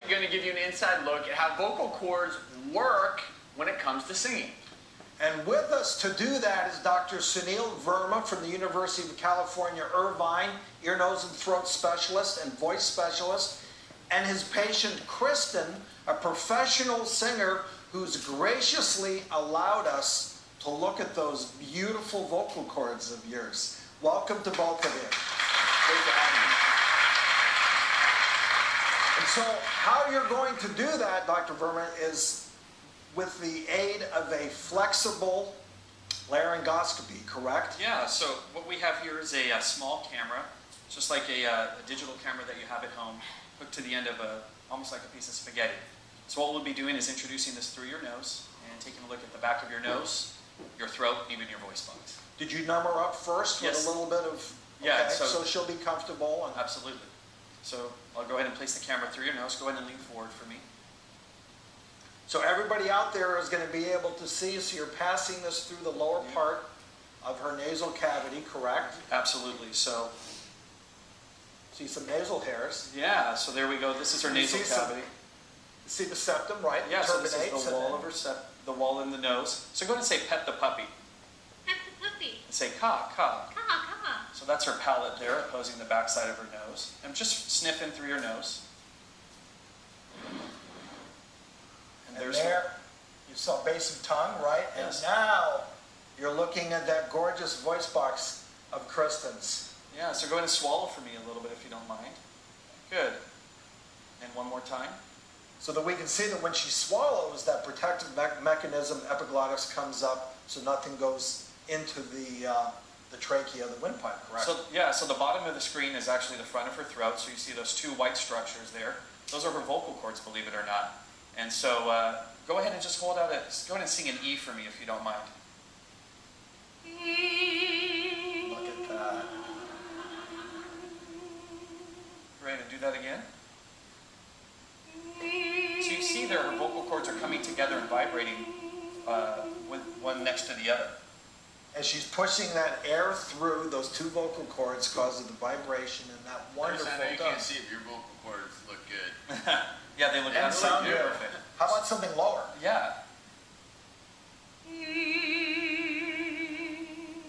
I'm going to give you an inside look at how vocal cords work when it comes to singing. And with us to do that is Dr. Sunil Verma from the University of California, Irvine, ear, nose, and throat specialist and voice specialist, and his patient Kristen, a professional singer who's graciously allowed us to look at those beautiful vocal cords of yours. Welcome to both of you. Great to have you. And so how you're going to do that, Dr. Verma, is with the aid of a flexible laryngoscopy, correct? Yeah, so what we have here is a small camera, just like a digital camera that you have at home, hooked to the end of almost like a piece of spaghetti. So what we'll be doing is introducing this through your nose and taking a look at the back of your nose, your throat, even your voice box. Did you number up first with a little bit of... Yeah, okay, so she'll be comfortable. And absolutely. So I'll go ahead and place the camera through your nose. Go ahead and lean forward for me. so everybody out there is going to be able to see, so you're passing this through the lower part of her nasal cavity, correct? Absolutely. So See some nasal hairs. yeah, so there we go. This is her nasal cavity. See the septum, right? Yeah, so this is Turbinates the wall of her the wall in the nose. So go ahead and say pet the puppy. Pet the puppy. And say caw, caw. Caw, caw. So that's her palate there, opposing the backside of her nose. And just sniff in through your nose. And And there's there, you saw base of tongue, right? Yes. And now, you're looking at that gorgeous voice box of Kristen's. yeah, so go ahead and swallow for me a little bit if you don't mind. Good. And one more time. So that we can see that when she swallows, that protective mechanism, epiglottis, comes up, so nothing goes into the trachea, the windpipe, correct? So yeah, so the bottom of the screen is actually the front of her throat. So you see those two white structures there. Those are her vocal cords, believe it or not. And so go ahead and just go ahead and sing an E for me if you don't mind. Look at that. Great, and do that again. So you see there, her vocal cords are coming together and vibrating with one next to the other. As she's pushing that air through those two vocal cords causes the vibration and that wonderful I know you tone. can't see if your vocal cords look good. Yeah, they look And sound absolutely good. perfect. How about something lower? Yeah.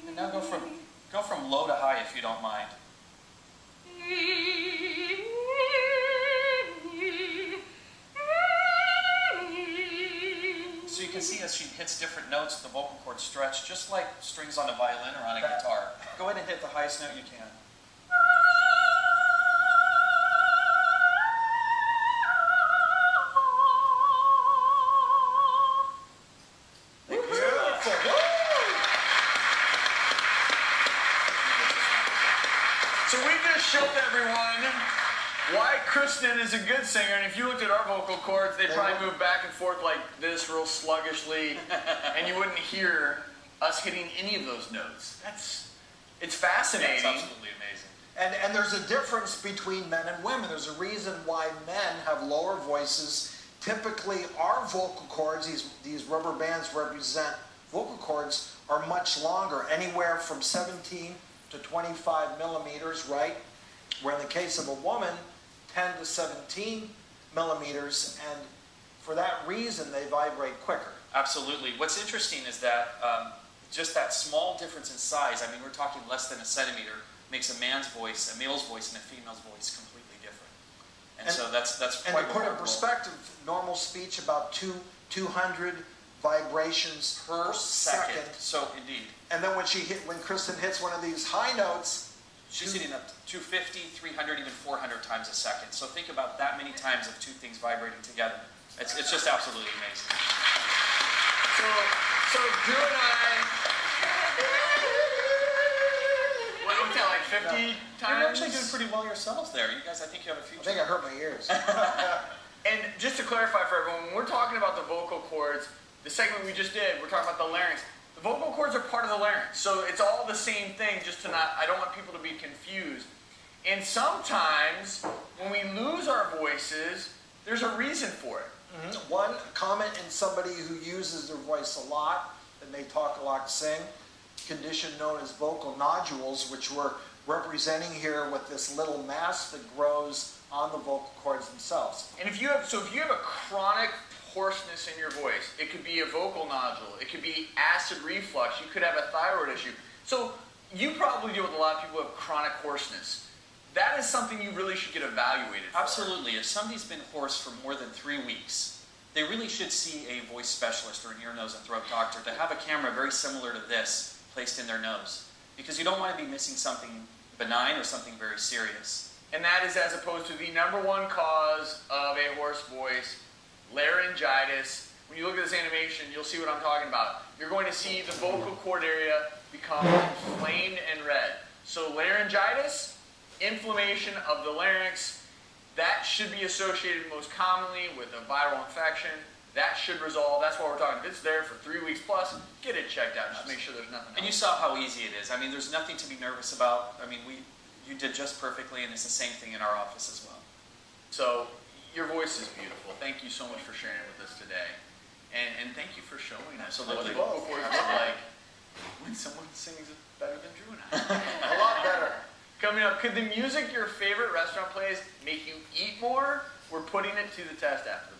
And now go from low to high if you don't mind. So you can see as she hits different notes, the vocal cords stretch just like strings on a violin or on a guitar. Go ahead and hit the highest note you can. So we just showed everyone why Kristen is a good singer, and if you looked at our vocal cords, they'd probably move back and forth like this real sluggishly, and you wouldn't hear us hitting any of those notes. It's fascinating. It's absolutely amazing. And there's a difference between men and women. There's a reason why men have lower voices. Typically, our vocal cords, these rubber bands represent vocal cords, are much longer, anywhere from 17 to 25 millimeters, right? Where in the case of a woman, 10 to 17 millimeters, and for that reason, they vibrate quicker. Absolutely. What's interesting is that just that small difference in size, I mean, we're talking less than a centimeter, makes a man's voice, a male's voice, and a female's voice completely different. And so that's And quite to put in remarkable. perspective, normal speech about 200 vibrations per second. So indeed. And then when Kristen hits one of these high notes, She's hitting up to 250, 300, even 400 times a second. So think about that many times of two things vibrating together. It's just absolutely amazing. So Drew and I, what's that, like 50 times? You're actually doing pretty well yourselves there. You guys, I think you have a I future. think I hurt my ears. And just to clarify for everyone, when we're talking about the vocal cords, the segment we just did, we're talking about the larynx. The vocal cords are part of the larynx, so it's all the same thing, just to I don't want people to be confused. And sometimes, when we lose our voices, there's a reason for it. Mm-hmm. One comment in somebody who uses their voice a lot, and they talk a lot, sing, condition known as vocal nodules, which were representing here with this little mass that grows on the vocal cords themselves. And if you have a chronic hoarseness in your voice, it could be a vocal nodule, it could be acid reflux, you could have a thyroid issue. So you probably deal with a lot of people who have chronic hoarseness. That is something you really should get evaluated for. Absolutely. If somebody's been hoarse for more than 3 weeks, they really should see a voice specialist or an ear, nose, and throat doctor to have a camera very similar to this placed in their nose. Because you don't want to be missing something benign or something very serious. And that is as opposed to the #1 cause of a hoarse voice, laryngitis. When you look at this animation, you'll see what I'm talking about. You're going to see the vocal cord area become inflamed and red. So laryngitis, inflammation of the larynx, that should be associated most commonly with a viral infection. That should resolve. That's what we're talking. If it's there for 3 weeks plus, get it checked out. Just make sure there's nothing else. And you saw how easy it is. I mean, there's nothing to be nervous about. I mean, you did just perfectly, and it's the same thing in our office as well. So your voice is beautiful. Thank you so much for sharing it with us today. And thank you for showing us what Absolutely. the vocal cords look like when someone sings better than Drew and I. A lot better. Coming up, could the music your favorite restaurant plays make you eat more? We're putting it to the test after the